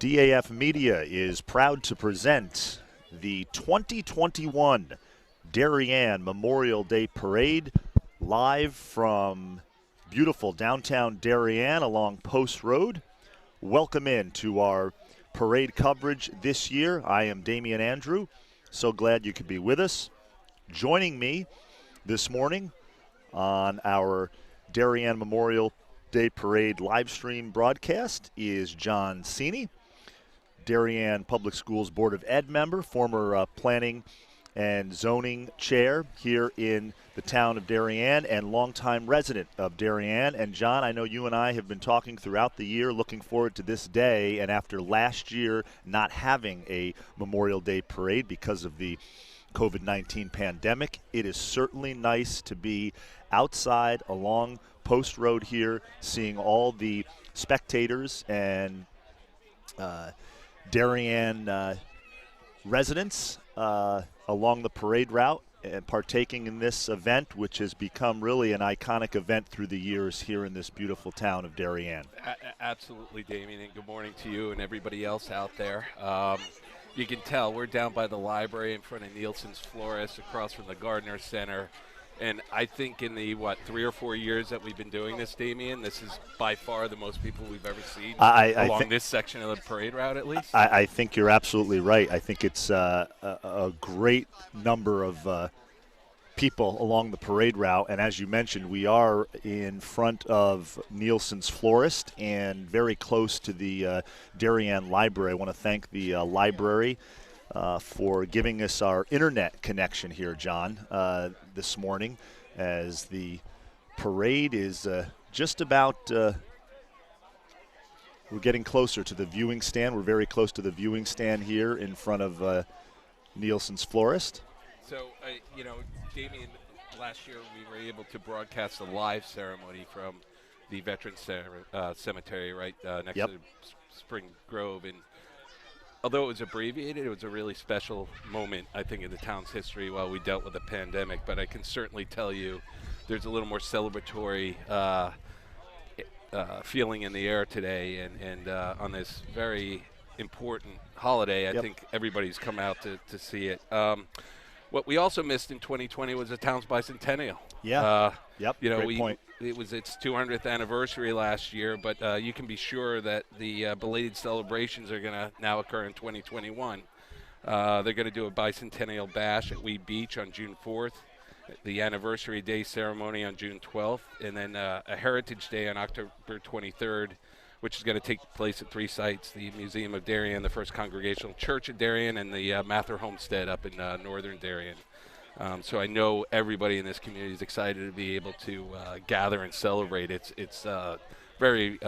DAF Media is proud to present the 2021 Darien Memorial Day Parade live from beautiful downtown Darien along Post Road. Welcome in to our parade coverage this year. I am Damian Andrew. So glad you could be with us. Joining me this morning on our Darien Memorial Day Parade live stream broadcast is John Cini, Darien Public Schools Board of Ed member, former planning and zoning chair here in the town of Darien and longtime resident of Darien. And John, I know you and I have been talking throughout the year, looking forward to this day. And after last year not having a Memorial Day parade because of the COVID-19 pandemic, it is certainly nice to be outside along Post Road here, seeing all the spectators and Darien residents along the parade route and partaking in this event, which has become really an iconic event through the years here in this beautiful town of Darien. Absolutely, Damien, and good morning to you and everybody else out there. You can tell we're down by the library in front of Nielsen's Florist across from the Gardner Center. And I think in the, 3 or 4 years that we've been doing this, Damien, this is by far the most people we've ever seen along this section of the parade route, at least. I think you're absolutely right. I think it's a great number of people along the parade route. And as you mentioned, we are in front of Nielsen's Florist and very close to the Darien Library. I want to thank the library for giving us our internet connection here, John, this morning, as the parade is just about, we're getting closer to the viewing stand. We're very close to the viewing stand here in front of Nielsen's Florist. So, Damien, last year we were able to broadcast a live ceremony from the Veterans Cemetery right next to Spring Grove, and although it was abbreviated, it was a really special moment, I think, in the town's history while we dealt with the pandemic. But I can certainly tell you there's a little more celebratory feeling in the air today. And on this very important holiday, I think everybody's come out to see it. What we also missed in 2020 was the town's bicentennial. Great point. It was its 200th anniversary last year, but you can be sure that the belated celebrations are going to now occur in 2021. They're going to do a bicentennial bash at Weed Beach on June 4th, the Anniversary Day ceremony on June 12th, and then a Heritage Day on October 23rd, which is going to take place at 3 sites: the Museum of Darien, the First Congregational Church of Darien, and the Mather Homestead up in northern Darien. So I know everybody in this community is excited to be able to gather and celebrate. It's very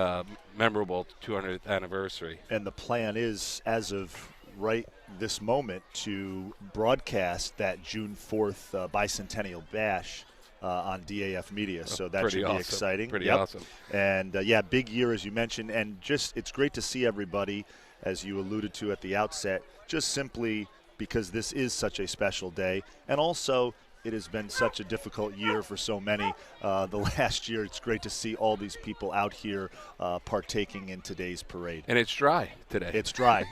memorable 200th anniversary. And the plan is, as of right this moment, to broadcast that June 4th bicentennial bash on DAF Media. So that should be exciting. Pretty awesome. And, big year, as you mentioned. And just it's great to see everybody, as you alluded to at the outset, just simply because this is such a special day. And also, it has been such a difficult year for so many. The last year, it's great to see all these people out here partaking in today's parade. And it's dry today. It's dry.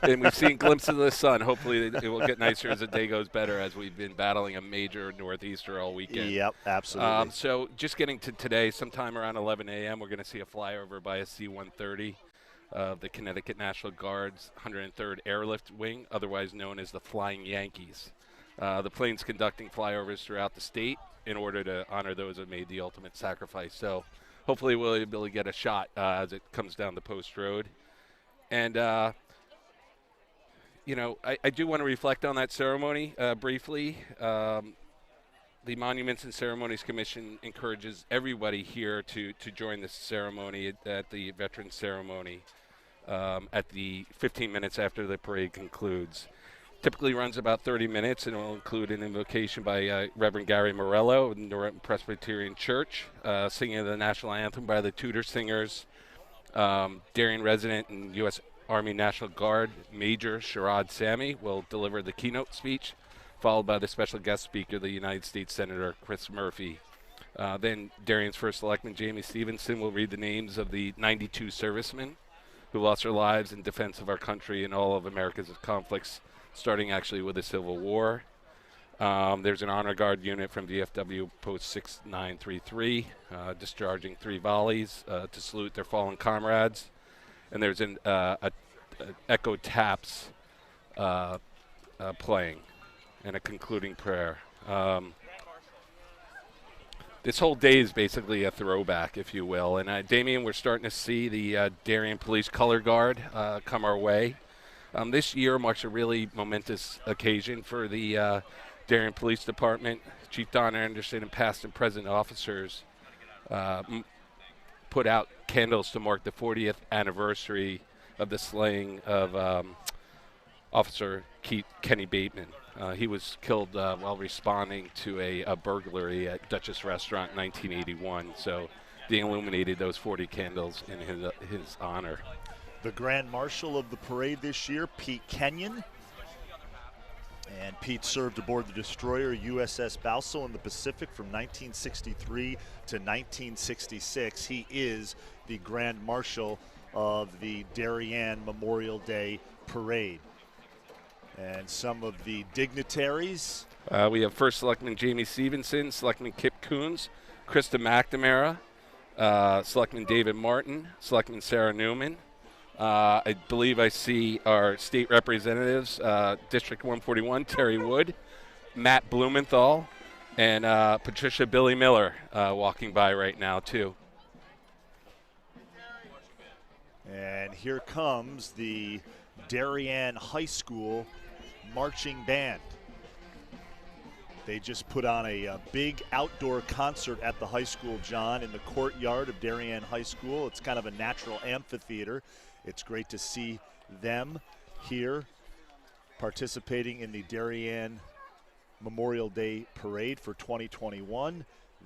And we've seen glimpses of the sun. Hopefully it will get nicer as the day goes better, as we've been battling a major northeaster all weekend. Yep, absolutely. So just getting to today, sometime around 11 a.m., we're going to see a flyover by a C-130 of the Connecticut National Guard's 103rd Airlift Wing, otherwise known as the Flying Yankees. The plane's conducting flyovers throughout the state in order to honor those who made the ultimate sacrifice. So hopefully we'll be able to get a shot as it comes down the Post Road. And, I do want to reflect on that ceremony briefly. The Monuments and Ceremonies Commission encourages everybody here to join this ceremony at the Veterans Ceremony at the 15 minutes after the parade concludes. Typically runs about 30 minutes, and it will include an invocation by Reverend Gary Morello of the Norton Presbyterian Church, singing the national anthem by the Tudor Singers, Darien resident and U.S. Army National Guard Major Sherrod Sammy will deliver the keynote speech, followed by the special guest speaker, the United States Senator Chris Murphy. Then Darien's first selectman, Jamie Stevenson, will read the names of the 92 servicemen who lost their lives in defense of our country and all of America's conflicts, starting actually with the Civil War. There's an honor guard unit from DFW Post 6933, discharging 3 volleys to salute their fallen comrades. And there's an echo taps playing and a concluding prayer. This whole day is basically a throwback, if you will. And Damien, we're starting to see the Darien Police Color Guard come our way. This year marks a really momentous occasion for the Darien Police Department. Chief Don Anderson and past and present officers put out candles to mark the 40th anniversary of the slaying of Officer Kenny Bateman. He was killed while responding to a burglary at Duchess Restaurant in 1981. So they illuminated those 40 candles in his honor. The Grand Marshal of the parade this year, Pete Kenyon. And Pete served aboard the destroyer USS Bowsel in the Pacific from 1963 to 1966. He is the Grand Marshal of the Darien Memorial Day Parade. And some of the dignitaries. We have First Selectman Jamie Stevenson, Selectman Kip Coons, Krista McNamara, Selectman David Martin, Selectman Sarah Newman. I believe I see our state representatives, District 141, Terry Wood, Matt Blumenthal, and Patricia Billy Miller walking by right now, too. And here comes the Darien High School marching band. They just put on a big outdoor concert at the high school, John, in the courtyard of Darien High School. It's kind of a natural amphitheater. It's great to see them here participating in the Darien Memorial Day Parade for 2021.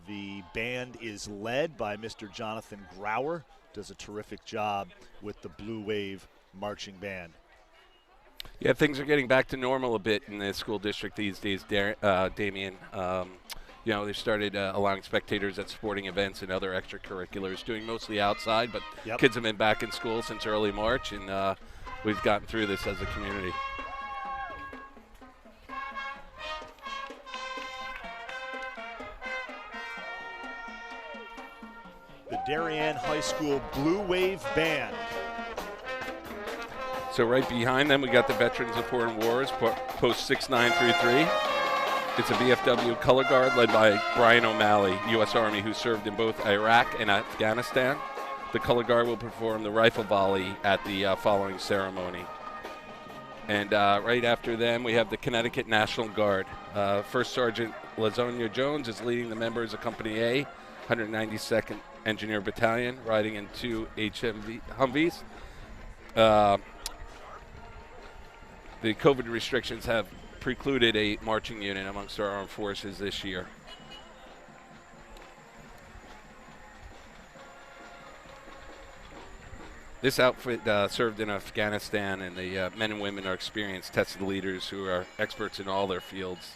The band is led by Mr. Jonathan Grauer, does a terrific job with the Blue Wave Marching Band. Yeah, things are getting back to normal a bit in the school district these days, Damien. You know, they've started allowing spectators at sporting events and other extracurriculars, doing mostly outside, but kids have been back in school since early March, and we've gotten through this as a community. The Darien High School Blue Wave Band. So right behind them, we got the Veterans of Foreign Wars, Post 6933. It's a VFW color guard led by Brian O'Malley, U.S. Army, who served in both Iraq and Afghanistan. The color guard will perform the rifle volley at the following ceremony. And right after them, we have the Connecticut National Guard. First Sergeant Lazonia Jones is leading the members of Company A, 192nd Engineer Battalion, riding in 2 Humvees. The COVID restrictions have precluded a marching unit amongst our armed forces this year. This outfit served in Afghanistan, and the men and women are experienced, tested leaders who are experts in all their fields.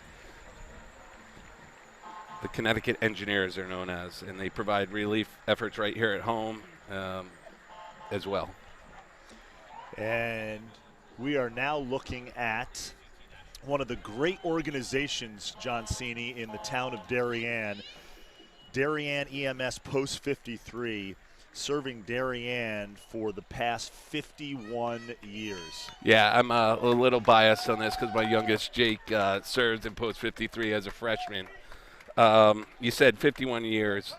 The Connecticut Engineers are known as, and they provide relief efforts right here at home as well. And we are now looking at one of the great organizations, John Cini, in the town of Darien, Darien EMS Post 53, serving Darien for the past 51 years. Yeah, I'm a little biased on this because my youngest, Jake, served in Post 53 as a freshman. You said 51 years.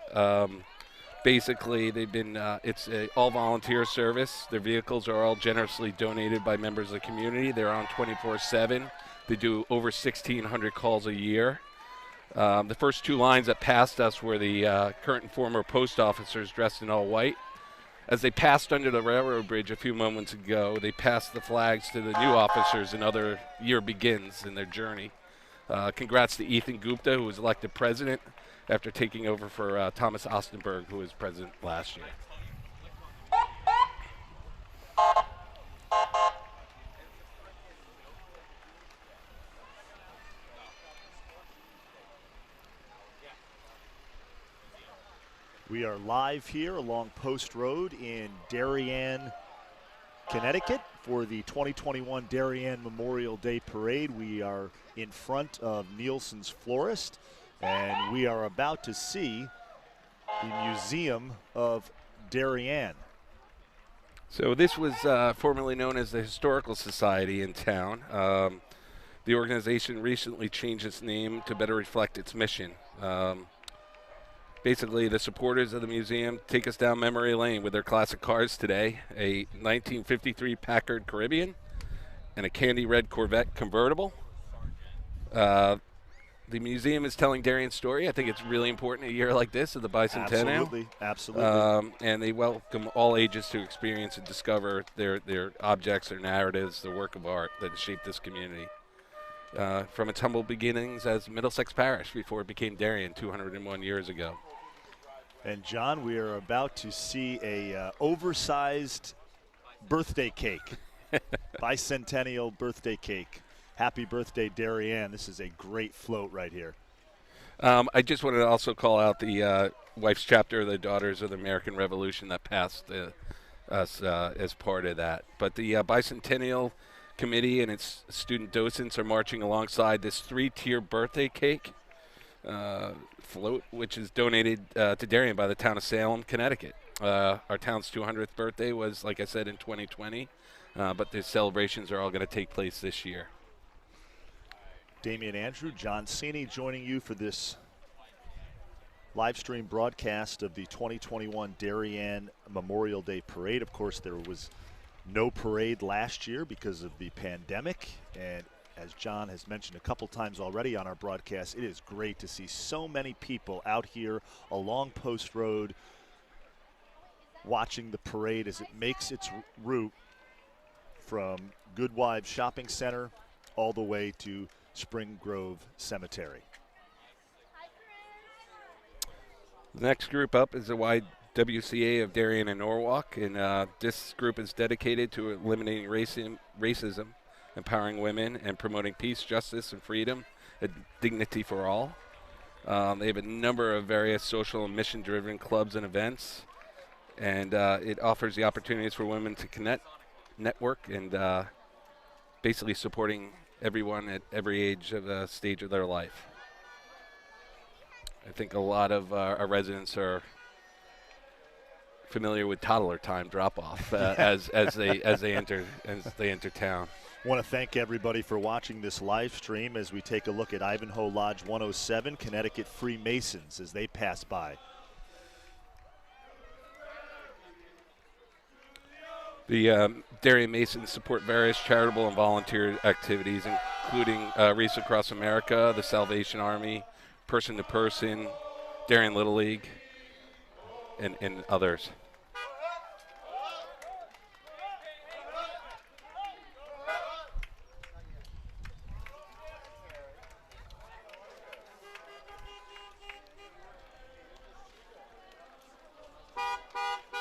Basically, they've been, it's an all-volunteer service. Their vehicles are all generously donated by members of the community. They're on 24/7. They do over 1,600 calls a year. The first 2 lines that passed us were the current and former post officers dressed in all white. As they passed under the railroad bridge a few moments ago, they passed the flags to the new officers. Another year begins in their journey. Congrats to Ethan Gupta, who was elected president after taking over for Thomas Ostenberg, who was president last year. We are live here along Post Road in Darien, Connecticut for the 2021 Darien Memorial Day Parade. We are in front of Nielsen's Florist, and we are about to see the Museum of Darien. So this was formerly known as the Historical Society in town. The organization recently changed its name to better reflect its mission. Basically, the supporters of the museum take us down memory lane with their classic cars today, a 1953 Packard Caribbean and a candy red Corvette convertible. The museum is telling Darien's story. I think it's really important a year like this of the bicentennial. Absolutely. And they welcome all ages to experience and discover their objects, their narratives, the work of art that shaped this community. From its humble beginnings as Middlesex Parish before it became Darien 201 years ago. And John, we are about to see a oversized birthday cake, bicentennial birthday cake. Happy birthday, Darian. This is a great float right here. I just wanted to also call out the wife's chapter, the Daughters of the American Revolution, that passed us as part of that. But the bicentennial committee and its student docents are marching alongside this 3-tier birthday cake float, which is donated to Darien by the town of Salem, Connecticut. Our town's 200th birthday was, like I said, in 2020, but the celebrations are all going to take place this year. Damian Andrew, John Cini joining you for this live stream broadcast of the 2021 Darien Memorial Day Parade. Of course, there was no parade last year because of the pandemic, and as John has mentioned a couple times already on our broadcast, it is great to see so many people out here along Post Road watching the parade as it makes its route from Good Wives Shopping Center all the way to Spring Grove Cemetery. The next group up is the YWCA of Darien and Norwalk, and this group is dedicated to eliminating racism, empowering women, and promoting peace, justice, and freedom, and dignity for all. They have a number of various social and mission-driven clubs and events, and it offers the opportunities for women to connect, network, and basically supporting everyone at every age of stage of their life. I think a lot of our residents are familiar with toddler time drop-off as they enter town. I want to thank everybody for watching this live stream as we take a look at Ivanhoe Lodge 107, Connecticut Freemasons, as they pass by. The Darien Masons support various charitable and volunteer activities, including Wreaths Across America, the Salvation Army, Person to Person, Darien Little League, and others.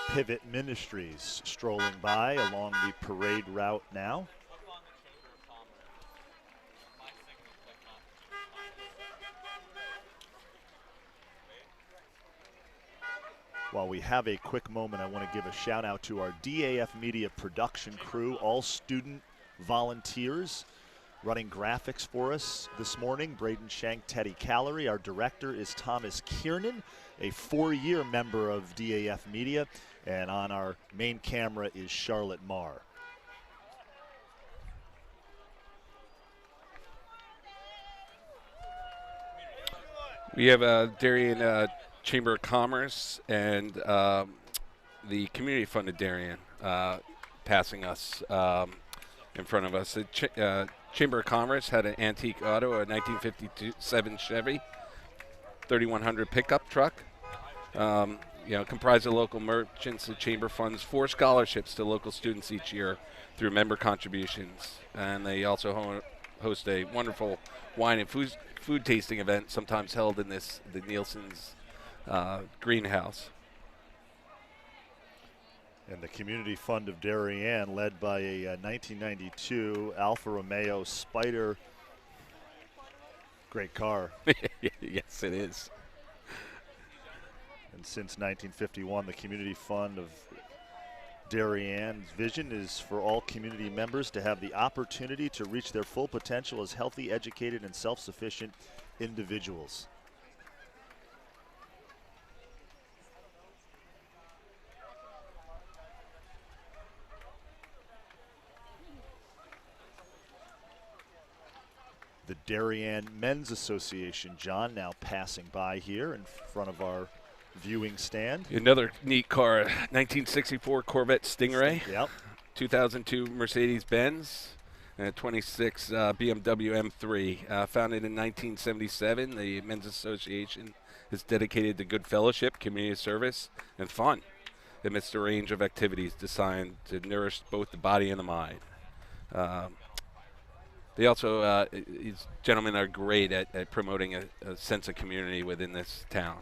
Pivot Ministries strolling by along the parade route now. While we have a quick moment, I want to give a shout out to our DAF Media production crew, all student volunteers running graphics for us this morning. Braden Shank, Teddy Callery. Our director is Thomas Kiernan, a 4-year member of DAF Media. And on our main camera is Charlotte Marr. We have Darien Chamber of Commerce and the Community Fund of Darien passing us in front of us. The Chamber of Commerce had an antique auto, a 1957 Chevy 3100 pickup truck. Comprised of local merchants. The Chamber funds 4 scholarships to local students each year through member contributions. And they also host a wonderful wine and food tasting event, sometimes held in the Nielsen's greenhouse. And the Community Fund of Darien, led by a 1992 Alfa Romeo Spider. Great car. Yes, it is. And since 1951, the Community Fund of Darian's vision is for all community members to have the opportunity to reach their full potential as healthy, educated, and self-sufficient individuals. The Darien Men's Association, John, now passing by here in front of our viewing stand. Another neat car, 1964 Corvette Stingray. Yep. 2002 Mercedes-Benz, and a 26 BMW M3. Founded in 1977, the Men's Association is dedicated to good fellowship, community service, and fun amidst a range of activities designed to nourish both the body and the mind. They also, these gentlemen are great at promoting a sense of community within this town.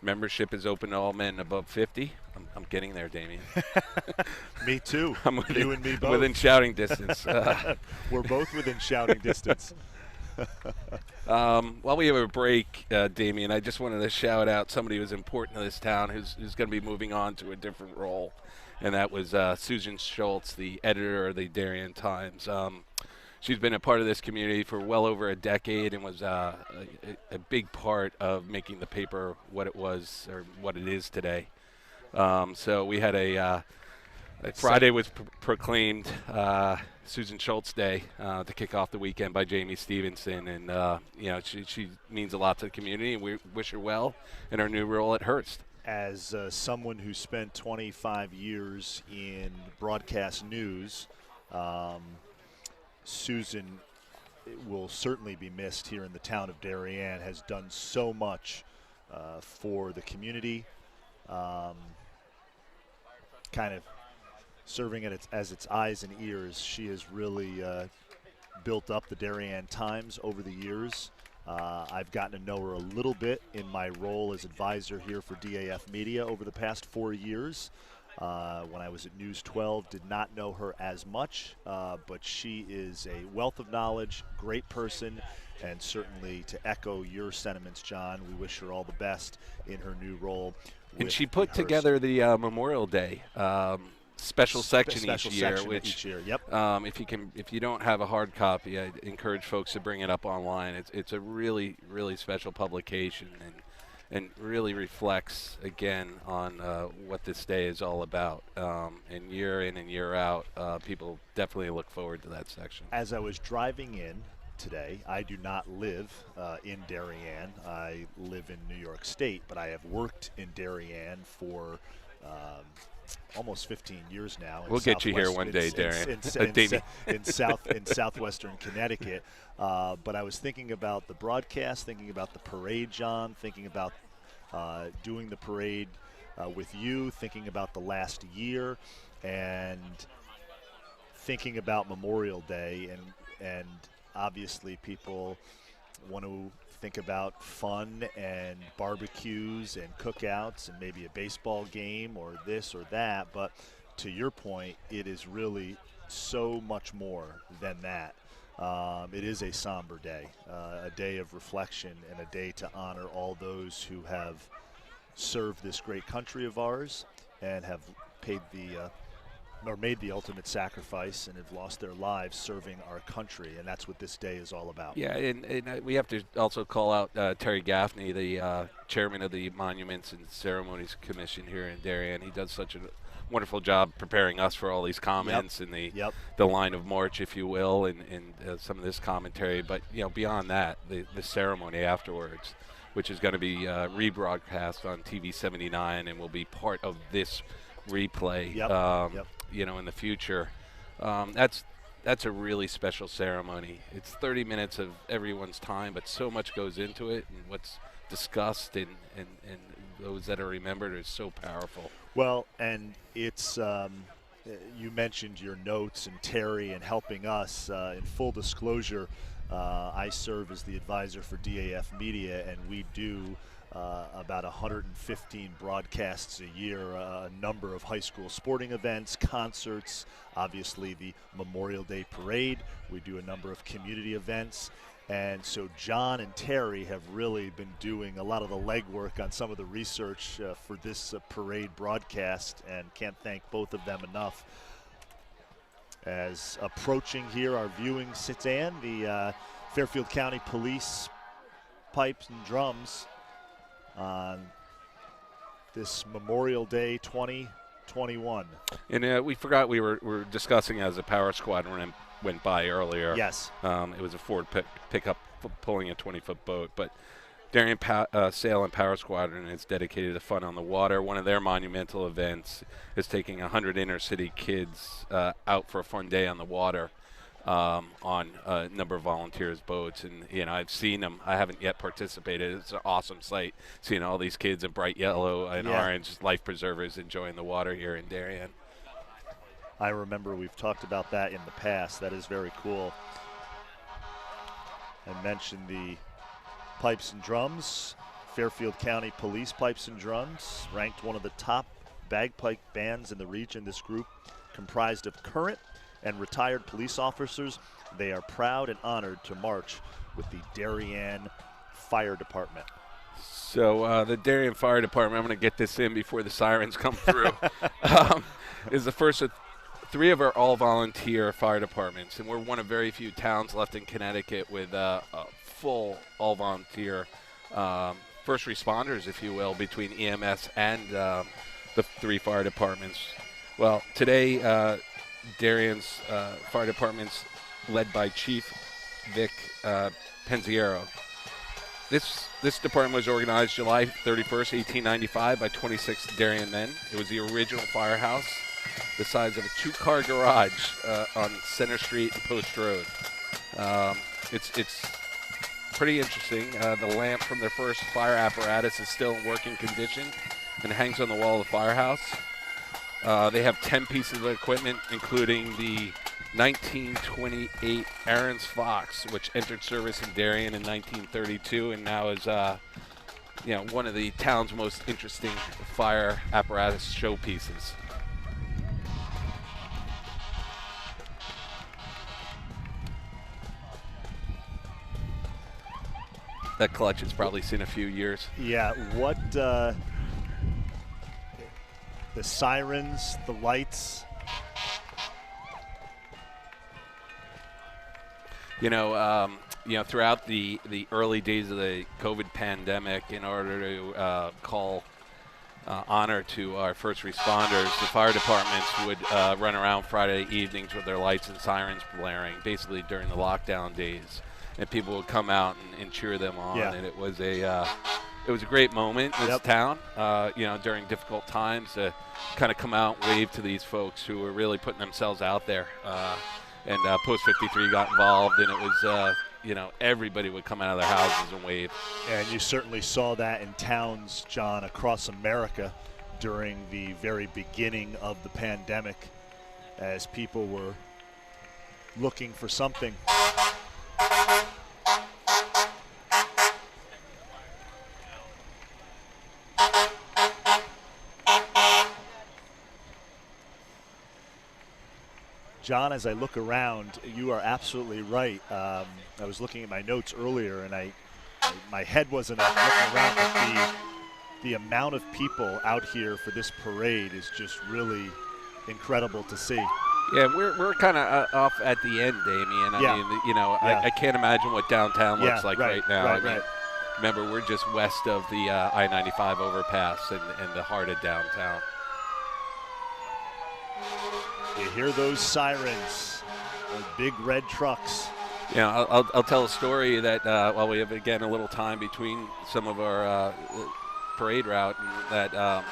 Membership is open to all men above 50. I'm getting there, Damien. Me too. I'm within, you and me both. Within shouting distance. We're both within shouting distance. While we have a break, Damien, I just wanted to shout out somebody who's important to this town who's going to be moving on to a different role, and that was Susan Schultz, the editor of the Darien Times. She's been a part of this community for well over a decade and was a big part of making the paper what it was or what it is today. So we had Friday was proclaimed Susan Schultz Day to kick off the weekend by Jamie Stevenson, and she means a lot to the community, and we wish her well in her new role at Hearst. As someone who spent 25 years in broadcast news, Susan will certainly be missed here in the town of Darien, has done so much for the community, kind of serving as its eyes and ears. She has really built up the Darien Times over the years. I've gotten to know her a little bit in my role as advisor here for DAF Media over the past 4 years. When I was at News 12, did not know her as much, but she is a wealth of knowledge, great person, and certainly to echo your sentiments, John, we wish her all the best in her new role. And she put together the Memorial Day special section each year. Yep. If you don't have a hard copy, I encourage folks to bring it up online. It's a really, really special publication, and really reflects, again, on what this day is all about. And year in and year out, people definitely look forward to that section. As I was driving in today, I do not live in Darien. I live in New York State, but I have worked in Darien for almost 15 years now. We'll get you here one day, Darian. In southwestern Connecticut. But I was thinking about the broadcast, thinking about the parade, John, thinking about doing the parade with you, thinking about the last year, and thinking about Memorial Day. And obviously people want to think about fun and barbecues and cookouts and maybe a baseball game or this or that. But to your point, it is really so much more than that. It is a somber day, a day of reflection, and a day to honor all those who have served this great country of ours and have made the ultimate sacrifice and have lost their lives serving our country, and that's what this day is all about. Yeah, and we have to also call out Terry Gaffney, the chairman of the Monuments and Ceremonies Commission here in Darien. He does such a wonderful job preparing us for all these comments and the line of march, if you will, and some of this commentary. But beyond that, the ceremony afterwards, which is going to be rebroadcast on TV 79 and will be part of this replay. In the future. That's a really special ceremony. It's 30 minutes of everyone's time, but so much goes into it, and what's discussed and those that are remembered is so powerful. Well, and it's you mentioned your notes and Terry and helping us. In full disclosure, I serve as the advisor for DAF Media, and we do about 115 broadcasts a year, a number of high school sporting events, concerts, obviously the Memorial Day Parade. We do a number of community events, And so John and Terry have really been doing a lot of the legwork on some of the research for this parade broadcast, and can't thank both of them enough. As approaching here our viewing stand, the Fairfield County Police pipes and drums on this Memorial Day 2021. And we forgot we were discussing as a power squadron went by earlier. Yes. It was a Ford pickup pulling a 20-foot boat. But Darian Sail and Power Squadron is dedicated to fun on the water. One of their monumental events is taking 100 inner-city kids out for a fun day on the water on a number of volunteers' boats. And, you know, I've seen them. I haven't yet participated. It's an awesome sight, seeing all these kids in bright yellow and orange life preservers enjoying the water here in Darien. I remember we've talked about that in the past. That is very cool. I mentioned the pipes and drums. Fairfield County Police Pipes and Drums, ranked one of the top bagpipe bands in the region. This group, comprised of current and retired police officers, they are proud and honored to march with the Darien Fire Department. So the Darien Fire Department, I'm going to get this in before the sirens come through, is the first of 3 of our all-volunteer fire departments, and we're one of very few towns left in Connecticut with a full all-volunteer first responders, if you will, between EMS and the 3 fire departments. Well, today, Darien's fire department's led by Chief Vic Penziero. This department was organized July 31st, 1895 by 26 Darien men. It was the original firehouse, the size of a 2-car garage on Center Street and Post Road. It's pretty interesting. The lamp from their first fire apparatus is still in working condition and hangs on the wall of the firehouse. They have 10 pieces of equipment, including the 1928 Aaron's Fox, which entered service in Darien in 1932 and now is one of the town's most interesting fire apparatus showpieces. That clutch has probably seen a few years. Yeah, what the sirens, the lights. Throughout the early days of the COVID pandemic, in order to call honor to our first responders, the fire departments would run around Friday evenings with their lights and sirens blaring, basically during the lockdown days. And people would come out and cheer them on, and it was a great moment in this town, during difficult times, to kind of come out and wave to these folks who were really putting themselves out there. And Post 53 got involved, and it was, everybody would come out of their houses and wave. And you certainly saw that in towns, John, across America during the very beginning of the pandemic, as people were looking for something. John, as I look around, you are absolutely right. I was looking at my notes earlier, and my head wasn't looking around, but the amount of people out here for this parade is just really incredible to see. Yeah, we're kind of off at the end, Damien. I can't imagine what downtown looks like right now. Remember, we're just west of the I-95 overpass and the heart of downtown. You hear those sirens, those big red trucks. Yeah, I'll tell a story that while we have, again, a little time between some of our parade route, and that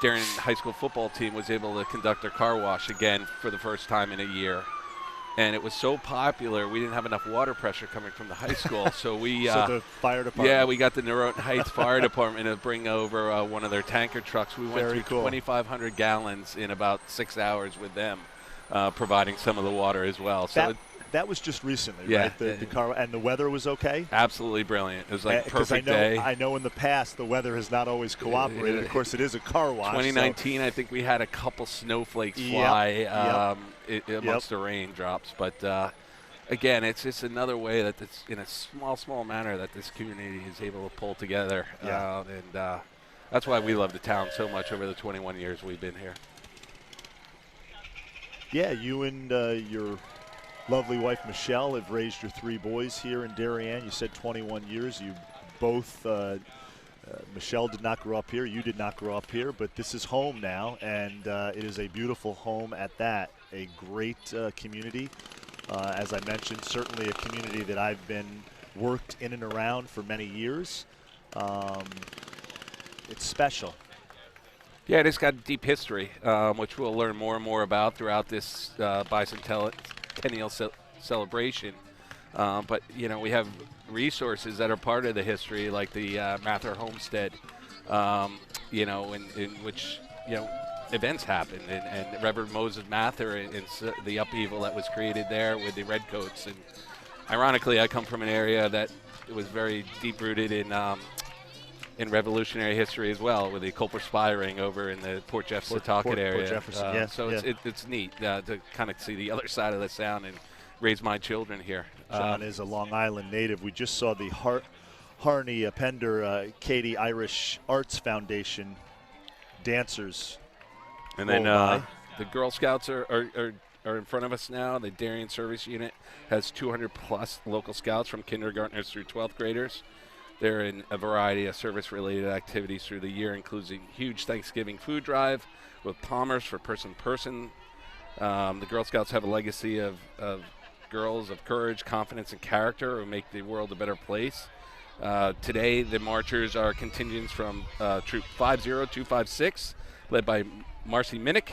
Darien high school football team was able to conduct their car wash again for the first time in a year. And it was so popular, we didn't have enough water pressure coming from the high school. So we so the fire department. Yeah, we got the Naruto Heights Fire Department to bring over one of their tanker trucks. We went through 2,500 gallons in about 6 hours with them, providing some of the water as well. So that was just recently, right? The car, and the weather was okay? Absolutely brilliant. It was like perfect day. I know in the past the weather has not always cooperated. Of course, it is a car wash. 2019, I think we had a couple snowflakes fly amongst the raindrops. But again, it's just another way that this, in a small manner, that this community is able to pull together. Yeah. And that's why we love the town so much over the 21 years we've been here. Yeah, you and your lovely wife, Michelle, have raised your 3 boys here in Darien. You said 21 years. You both, Michelle did not grow up here. You did not grow up here, but this is home now, and it is a beautiful home at that. A great community. As I mentioned, certainly a community that I've been worked in and around for many years. It's special. Yeah, it has got deep history, which we'll learn more and more about throughout this bicentennial celebration. But, you know, we have resources that are part of the history, like the Mather Homestead, you know, in which, you know, events happened. And Reverend Moses Mather and the upheaval that was created there with the Redcoats. And ironically, I come from an area that was very deep-rooted in revolutionary history as well, with the Culper Spy Ring over in the Port Jefferson area. Port Jefferson, yeah. So yeah. It's neat to kind of see the other side of the sound and raise my children here. John is a Long Island native. We just saw the Harney Pender Katie Irish Arts Foundation dancers. And then the Girl Scouts are in front of us now. The Darien Service Unit has 200+ local scouts from kindergartners through 12th graders. They're in a variety of service-related activities through the year, including huge Thanksgiving food drive with Palmer's for person-to-person. The Girl Scouts have a legacy of girls of courage, confidence, and character who make the world a better place. Today, the marchers are contingents from Troop 50256, led by Marcy Minnick,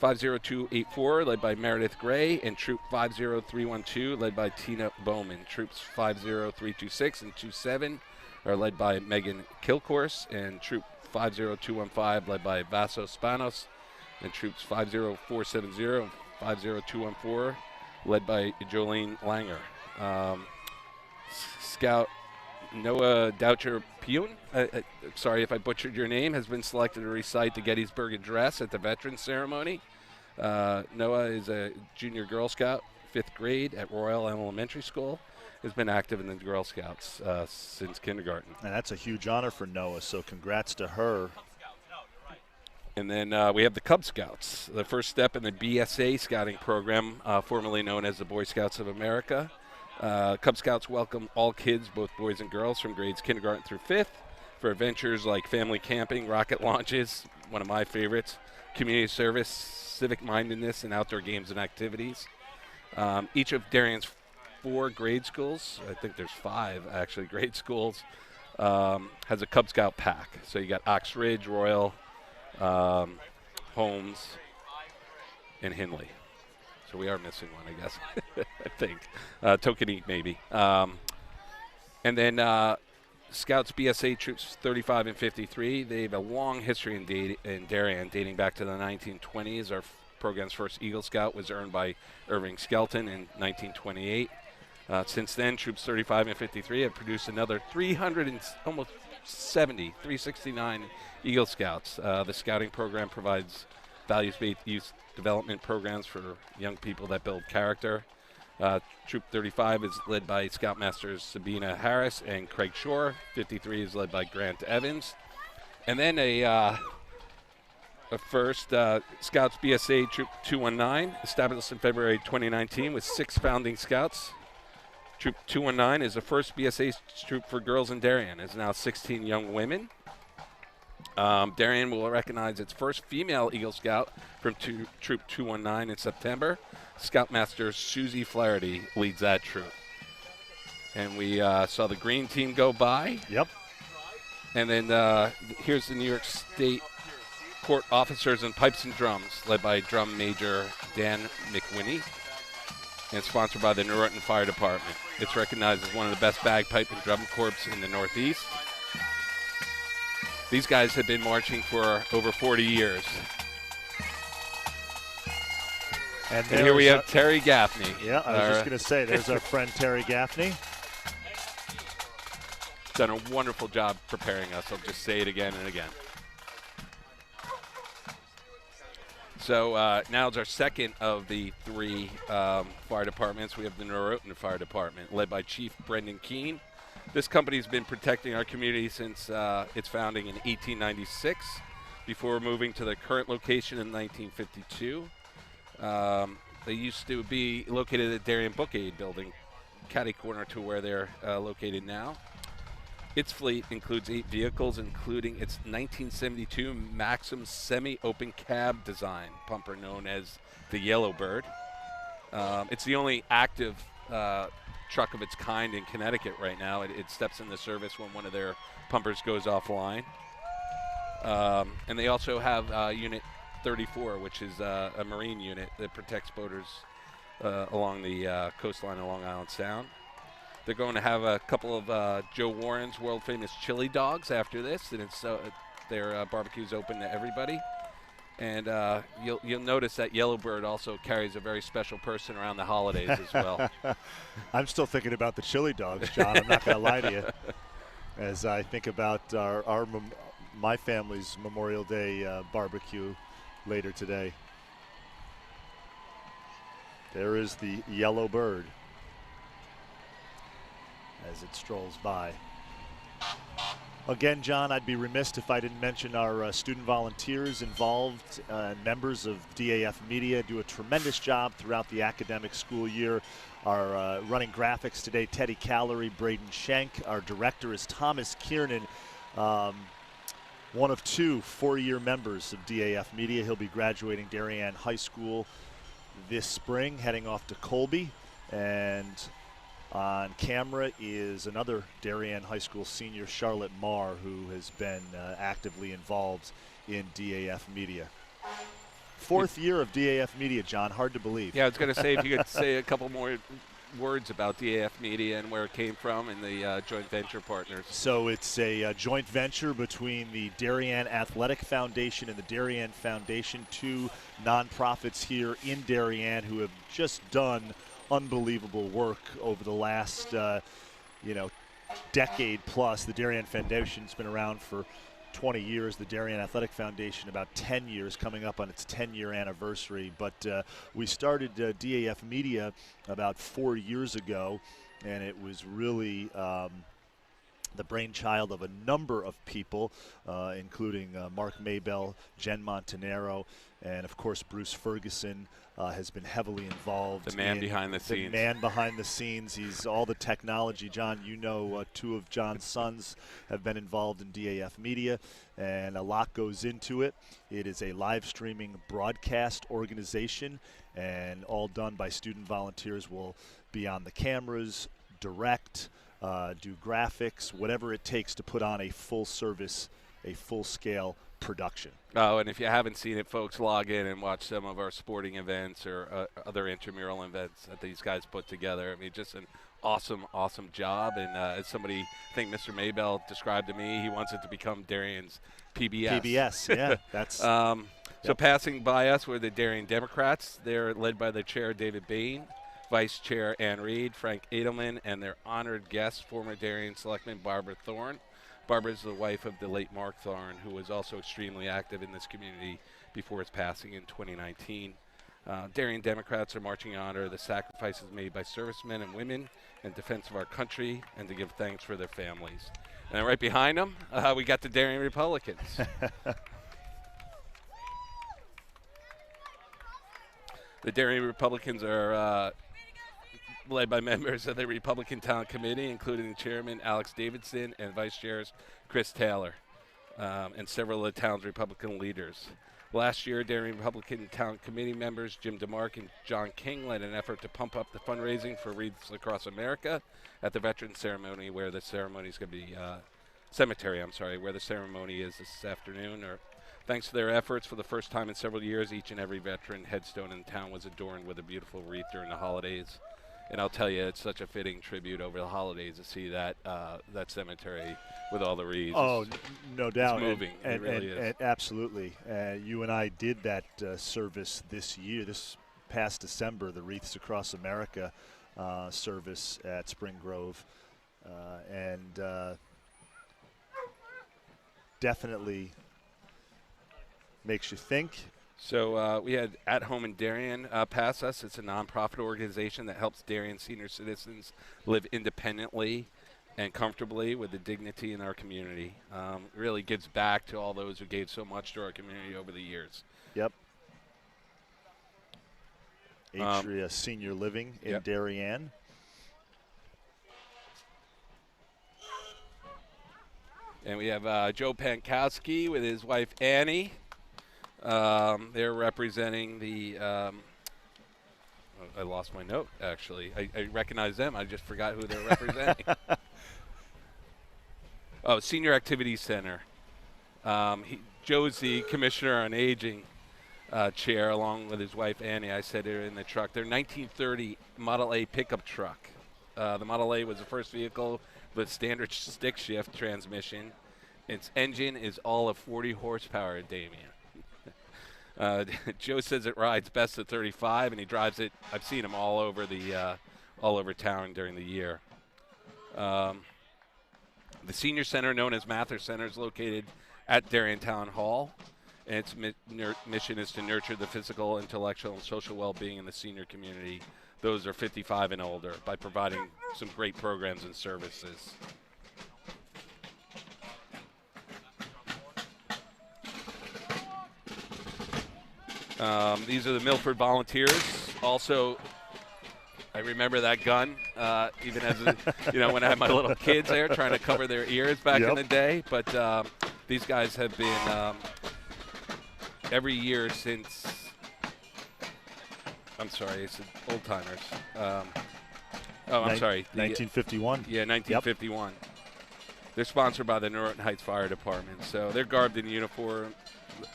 50284, led by Meredith Gray, and Troop 50312, led by Tina Bowman. Troops 50326 and 27 are led by Megan Kilcourse, and Troop 50215, led by Vaso Spanos, and Troops 50470 and 50214, led by Jolene Langer. Scout Noah Doucher-Pune, sorry if I butchered your name, has been selected to recite the Gettysburg Address at the Veterans Ceremony. Noah is a junior Girl Scout, 5th grade at Royal Elementary School. Has been active in the Girl Scouts since kindergarten. And that's a huge honor for Noah, so congrats to her. And then we have the Cub Scouts, the first step in the BSA scouting program, formerly known as the Boy Scouts of America. Cub Scouts welcome all kids, both boys and girls, from grades kindergarten through 5th for adventures like family camping, rocket launches, one of my favorites, community service, civic mindedness, and outdoor games and activities. Each of Darien's 4 grade schools, I think there's 5 actually grade schools, has a Cub Scout pack. So you got Ox Ridge, Royal, Holmes, and Hindley. So we are missing one, I guess, I think. Tokenique, maybe. And then Scouts BSA Troops 35 and 53, they have a long history in Darien, dating back to the 1920s. Our program's first Eagle Scout was earned by Irving Skelton in 1928. Since then, Troops 35 and 53 have produced another 369 Eagle Scouts. The scouting program provides values-based youth development programs for young people that build character. Troop 35 is led by Scoutmasters Sabina Harris and Craig Shore. 53 is led by Grant Evans. And then a first Scouts BSA Troop 219, established in February 2019 with 6 founding Scouts. Troop 219 is the first BSA troop for girls in Darien. It's now 16 young women. Darien will recognize its first female Eagle Scout from Troop 219 in September. Scoutmaster Susie Flaherty leads that troop. And we saw the green team go by. Yep. And then here's the New York State Court Officers in Pipes and Drums, led by Drum Major Dan McWhinney, and sponsored by the Naruto Fire Department. It's recognized as one of the best bagpipe and drum corps in the Northeast. These guys have been marching for over 40 years. And here we have Terry Gaffney. Yeah, I was just going to say, there's our friend Terry Gaffney. Done a wonderful job preparing us. I'll just say it again and again. So now it's our second of the 3 fire departments. We have the Naruto Fire Department, led by Chief Brendan Keene. This company has been protecting our community since its founding in 1896, before moving to the current location in 1952. They used to be located at Darien Book Aid building, catty corner to where they're located now. Its fleet includes 8 vehicles, including its 1972 Maxim semi-open cab design pumper known as the Yellowbird. It's the only active truck of its kind in Connecticut right now. It steps into service when one of their pumpers goes offline. And they also have Unit 34, which is a marine unit that protects boaters along the coastline of Long Island Sound. They're going to have a couple of Joe Warren's world-famous chili dogs after this, and it's their barbecue's open to everybody. And you'll notice that Yellowbird also carries a very special person around the holidays as well. I'm still thinking about the chili dogs, John. I'm not going to lie to you. As I think about my family's Memorial Day barbecue later today. There is the Yellowbird as it strolls by. Again, John, I'd be remiss if I didn't mention our student volunteers involved, members of DAF Media, do a tremendous job throughout the academic school year. Our running graphics today, Teddy Callery, Braden Schenk. Our director is Thomas Kiernan, one of 2 4-year members of DAF Media. He'll be graduating Darien High School this spring, heading off to Colby. And on camera is another Darien High School senior, Charlotte Marr, who has been actively involved in DAF Media. 4th year of DAF Media, John. Hard to believe. Yeah, I was going to say, if you could say a couple more words about DAF Media and where it came from and the joint venture partners. So it's a joint venture between the Darien Athletic Foundation and the Darien Foundation, 2 nonprofits here in Darien who have just done unbelievable work over the last, decade plus. The Darien Foundation's been around for 20 years. The Darien Athletic Foundation about 10 years, coming up on its 10-year anniversary. But we started DAF Media about 4 years ago, and it was really the brainchild of a number of people, including Mark Maybell, Jen Montanaro, and of course Bruce Ferguson has been heavily involved. The man behind the scenes. The man behind the scenes. He's all the technology. John, you know, 2 of John's sons have been involved in DAF Media, and a lot goes into it. It is a live streaming broadcast organization, and all done by student volunteers. Will be on the cameras, direct, do graphics, whatever it takes to put on a full-service, a full-scale production. Oh, and if you haven't seen it, folks, log in and watch some of our sporting events or other intramural events that these guys put together. I mean, just an awesome, awesome job. And as somebody, I think Mr. Maybell described to me, he wants it to become Darien's PBS. PBS, yeah. That's So passing by us were the Darien Democrats. They're led by the chair, David Bain, Vice Chair Ann Reed, Frank Edelman, and their honored guest, former Darien Selectman Barbara Thorne. Barbara is the wife of the late Mark Thorne, who was also extremely active in this community before his passing in 2019. Darien Democrats are marching in honor of the sacrifices made by servicemen and women in defense of our country and to give thanks for their families. And then right behind them, we got the Darien Republicans. The Darien Republicans are led by members of the Republican Town Committee, including the chairman, Alex Davidson, and vice chairs, Chris Taylor, and several of the town's Republican leaders. Last year, Darien Republican Town Committee members Jim DeMark and John King led an effort to pump up the fundraising for Wreaths Across America at the Veterans Ceremony, where the ceremony is going to be where the ceremony is this afternoon. Thanks to their efforts, for the first time in several years, each and every veteran headstone in town was adorned with a beautiful wreath during the holidays. And I'll tell you, it's such a fitting tribute over the holidays to see that cemetery with all the wreaths. Oh, no doubt. It's moving. It really is. And absolutely. You and I did that service this year, this past December, the Wreaths Across America service at Spring Grove. And definitely makes you think. So we had At Home in Darien pass us. It's a nonprofit organization that helps Darien senior citizens live independently and comfortably with the dignity in our community. Really gives back to all those who gave so much to our community over the years. Yep. Atria Senior Living in Darien. And we have Joe Pankowski with his wife Annie. They're representing the I lost my note, actually. I recognize them. I just forgot who they're representing. Oh, Senior Activities Center. Joe's the Commissioner on Aging chair, along with his wife Annie. I said they're in the truck. They're 1930 Model A pickup truck. The Model A was the first vehicle with standard stick shift transmission. Its engine is all of 40 horsepower, Damien. Joe says it rides best at 35, and he drives it. I've seen him all over town during the year. The senior center, known as Mather Center, is located at Darien Town Hall, and its mission is to nurture the physical, intellectual, and social well-being in the senior community. Those are 55 and older, by providing some great programs and services. These are the Milford Volunteers. Also, I remember that gun, even as when I had my little kids there trying to cover their ears back in the day. But these guys have been every year since. I'm sorry, it's old timers. I'm sorry. 1951. Yeah, 1951. Yep. They're sponsored by the Norton Heights Fire Department, so they're garbed in uniform.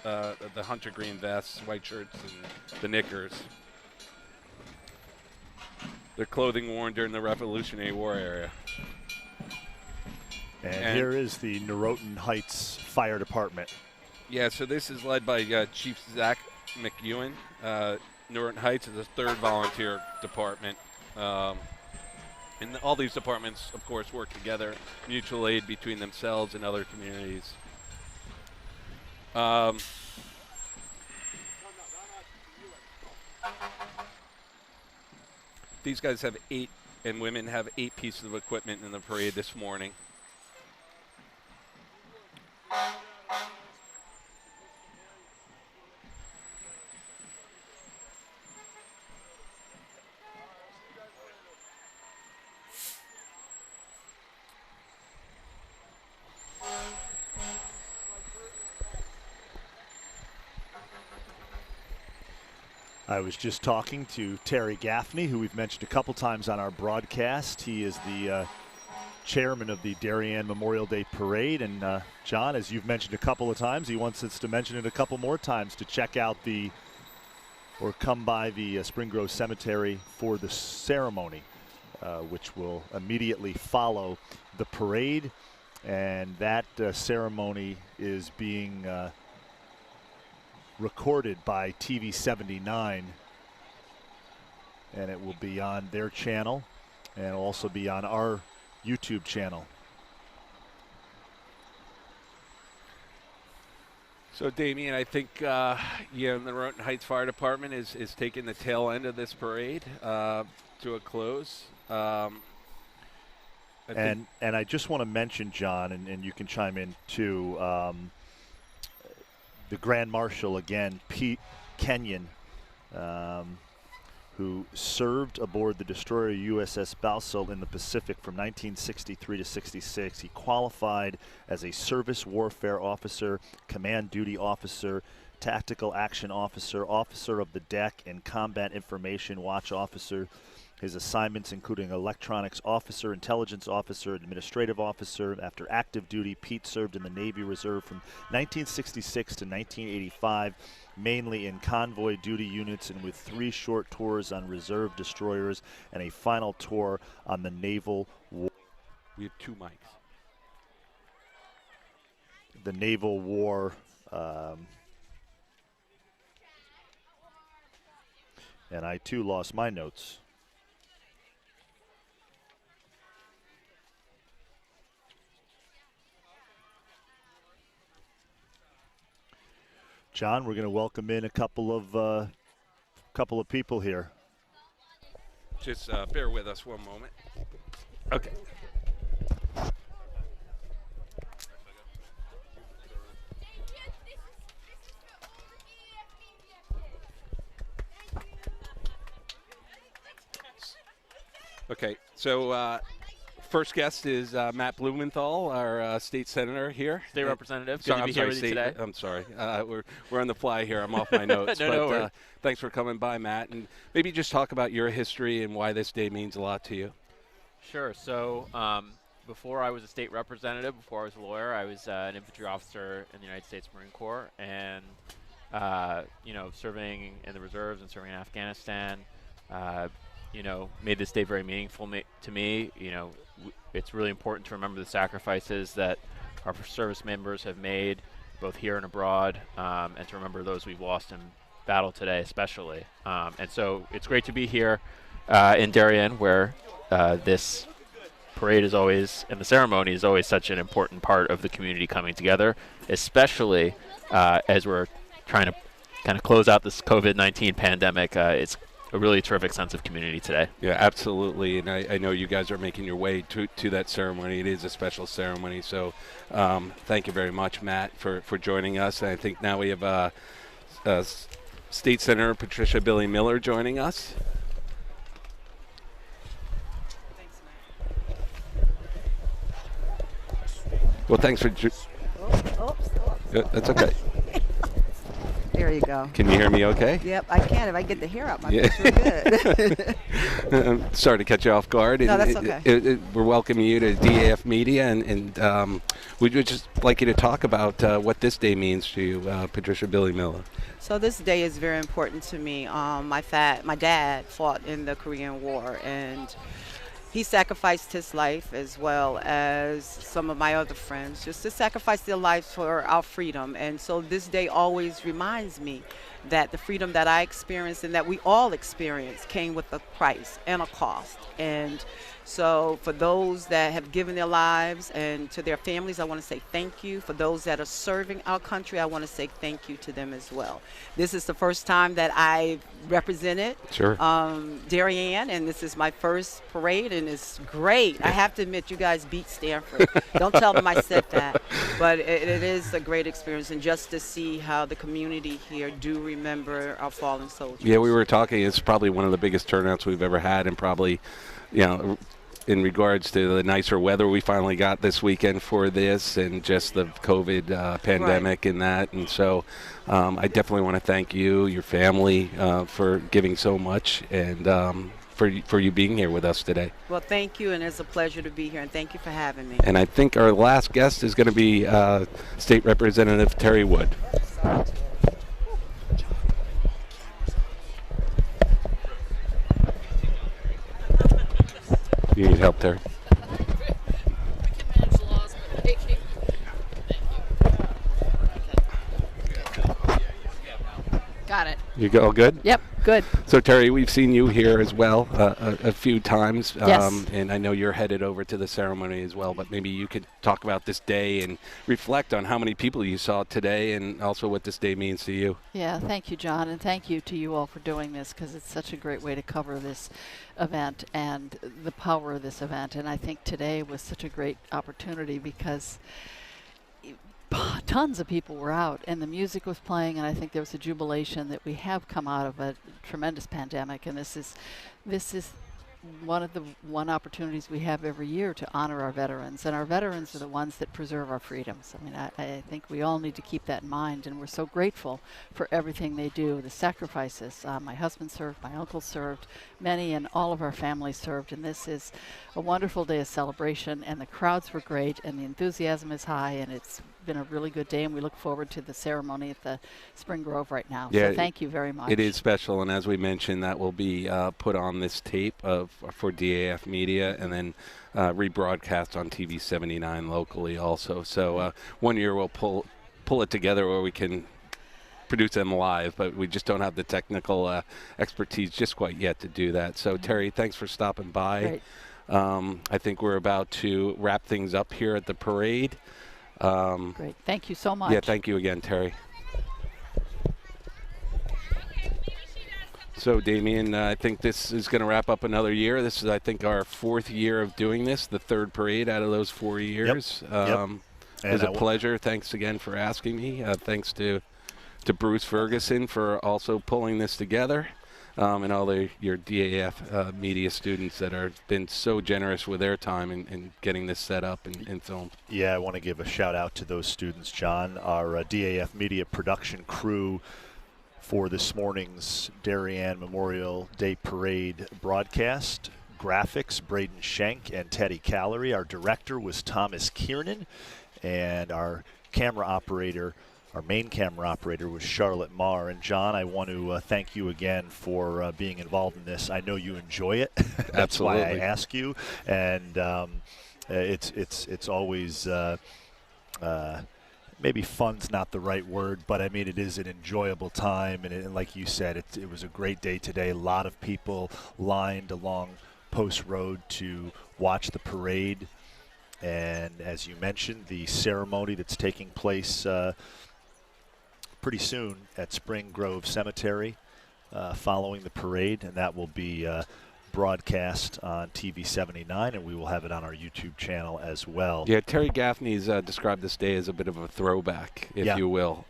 The hunter green vests, white shirts, and the knickers. Their clothing worn during the Revolutionary War era. And here is the Norton Heights Fire Department. Yeah, so this is led by Chief Zach McEwen. Norton Heights is the third volunteer department. And all these departments, of course, work together, mutual aid between themselves and other communities. These guys have 8, and women have 8 pieces of equipment in the parade this morning. I was just talking to Terry Gaffney, who we've mentioned a couple times on our broadcast. He is the chairman of the Darien Memorial Day Parade. And, John, as you've mentioned a couple of times, he wants us to mention it a couple more times to check out or come by the Spring Grove Cemetery for the ceremony, which will immediately follow the parade. And that ceremony is being recorded by TV 79, and it will be on their channel and also be on our YouTube channel. So, Damien, I think the Norton Heights Fire Department is taking the tail end of this parade to a close. And I just want to mention, John, and you can chime in too, the Grand Marshal again, Pete Kenyon, who served aboard the destroyer USS Balsall in the Pacific from 1963 to 66. He qualified as a service warfare officer, command duty officer, tactical action officer, officer of the deck, and combat information watch officer. His assignments including electronics officer, intelligence officer, administrative officer. After active duty, Pete served in the Navy Reserve from 1966 to 1985, mainly in convoy duty units and with 3 short tours on reserve destroyers and a final tour on the Naval War. We have 2 mics. The Naval War. And I too lost my notes. John, we're going to welcome in a couple of people here. Just bear with us one moment. Okay. Okay, so first guest is Matt Blumenthal, our state senator here. State representative. Sorry, Good to be here with you today. I'm sorry. We're on the fly here. I'm off my notes. No. Thanks for coming by, Matt. And maybe just talk about your history and why this day means a lot to you. Sure. So before I was a state representative, before I was a lawyer, I was an infantry officer in the United States Marine Corps, and serving in the reserves and serving in Afghanistan. Made this day very meaningful to me. It's really important to remember the sacrifices that our service members have made, both here and abroad, and to remember those we've lost in battle today, especially. And so it's great to be here in Darien, where this parade is always, and the ceremony is always such an important part of the community coming together, especially as we're trying to kind of close out this COVID-19 pandemic. It's a really terrific sense of community today. Yeah, absolutely. And I know you guys are making your way to that ceremony. It is a special ceremony. So thank you very much, Matt, for joining us. And I think now we have State Senator Patricia Billy Miller joining us. Thanks, Matt. Well, thanks for... That's okay. There you go. Can you hear me okay? Yep, I can. If I get the hair up, my face real good. I'm sorry to catch you off guard. No, that's okay. We're welcoming you to DAF Media, and we would just like you to talk about what this day means to you, Patricia Billy Miller. So this day is very important to me. My dad fought in the Korean War, and he sacrificed his life as well as some of my other friends, just to sacrifice their lives for our freedom. And so this day always reminds me that the freedom that I experienced and that we all experienced came with a price and a cost. And so for those that have given their lives and to their families, I want to say thank you. For those that are serving our country, I want to say thank you to them as well. This is the first time that I represented Darien, and this is my first parade, and it's great. I have to admit, you guys beat Stanford. Don't tell them I said that. But it is a great experience, and just to see how the community here do remember our fallen soldiers. Yeah, we were talking. It's probably one of the biggest turnouts we've ever had, and probably, in regards to the nicer weather we finally got this weekend for this, and just the COVID pandemic and that. And so I definitely want to thank you, your family, for giving so much, and for you being here with us today. Well, thank you, and it's a pleasure to be here, and thank you for having me. And I think our last guest is going to be State Representative Terry Wood. You need help, Terry? Got it. You all good? Yep, good. So, Terry, we've seen you here as well a few times. Yes. And I know you're headed over to the ceremony as well, but maybe you could talk about this day and reflect on how many people you saw today and also what this day means to you. Yeah, thank you, John, and thank you to you all for doing this, because it's such a great way to cover this event and the power of this event. And I think today was such a great opportunity because tons of people were out and the music was playing, and I think there was a jubilation that we have come out of a tremendous pandemic, and this is one of the opportunities we have every year to honor our veterans, and our veterans are the ones that preserve our freedoms. I mean, I think we all need to keep that in mind, and we're so grateful for everything they do, the sacrifices. My husband served, my uncle served, many and all of our families served, and this is a wonderful day of celebration, and the crowds were great, and the enthusiasm is high, and it's been a really good day, and we look forward to the ceremony at the Spring Grove right now. Yeah, so thank you very much. It is special, and as we mentioned, that will be put on this tape for DAF Media, and then rebroadcast on TV 79 locally also. So one year we'll pull it together where we can produce them live, but we just don't have the technical expertise just quite yet to do that. So Terry, thanks for stopping by. I think we're about to wrap things up here at the parade. Great. Thank you so much. Yeah, thank you again, Terry. So, Damien, I think this is going to wrap up another year. This is, I think, our 4th year of doing this, the 3rd parade out of those 4 years. Yep. It was a pleasure. Thanks again for asking me. Thanks to Bruce Ferguson for also pulling this together, and all your DAF media students that have been so generous with their time in getting this set up and filmed. Yeah, I want to give a shout out to those students, John. Our DAF media production crew for this morning's Darien Memorial Day Parade broadcast. Graphics, Braden Schenk and Teddy Callery. Our director was Thomas Kiernan, and our camera operator, our main camera operator, was Charlotte Marr. And John, I want to thank you again for being involved in this. I know you enjoy it. That's Absolutely. why I ask you. And it's always maybe fun's not the right word, but I mean it is an enjoyable time. And like you said, it was a great day today. A lot of people lined along Post Road to watch the parade. And as you mentioned, the ceremony that's taking place pretty soon at Spring Grove Cemetery following the parade, and that will be broadcast on TV 79, and we will have it on our YouTube channel as well. Yeah, Terry Gaffney's described this day as a bit of a throwback, if you will.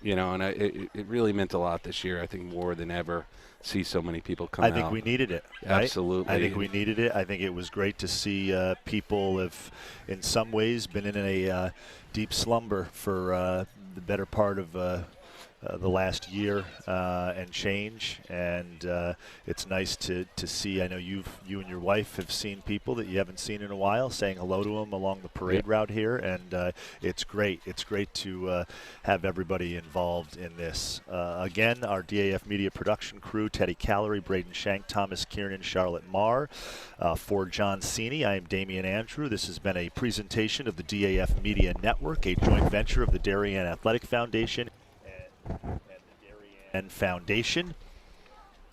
You know, and it really meant a lot this year. I think more than ever, see so many people come out. I think we needed it. Right? Absolutely. I think we needed it. I think it was great to see people have, in some ways, been in a deep slumber for the better part of the last year and change, and it's nice to see. I know you and your wife have seen people that you haven't seen in a while, saying hello to them along the parade route here, and it's great. It's great to have everybody involved in this. Again, our DAF media production crew: Teddy Callery, Braden Schenk, Thomas Kiernan, Charlotte Marr. For John Cini, I am Damian Andrew. This has been a presentation of the DAF Media Network, a joint venture of the Darien Athletic Foundation and the Darien Foundation.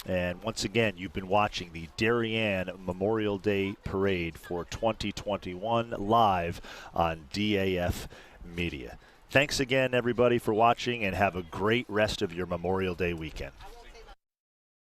And once again, you've been watching the Darien Memorial Day Parade for 2021 live on DAF Media. Thanks again, everybody, for watching, and have a great rest of your Memorial Day weekend.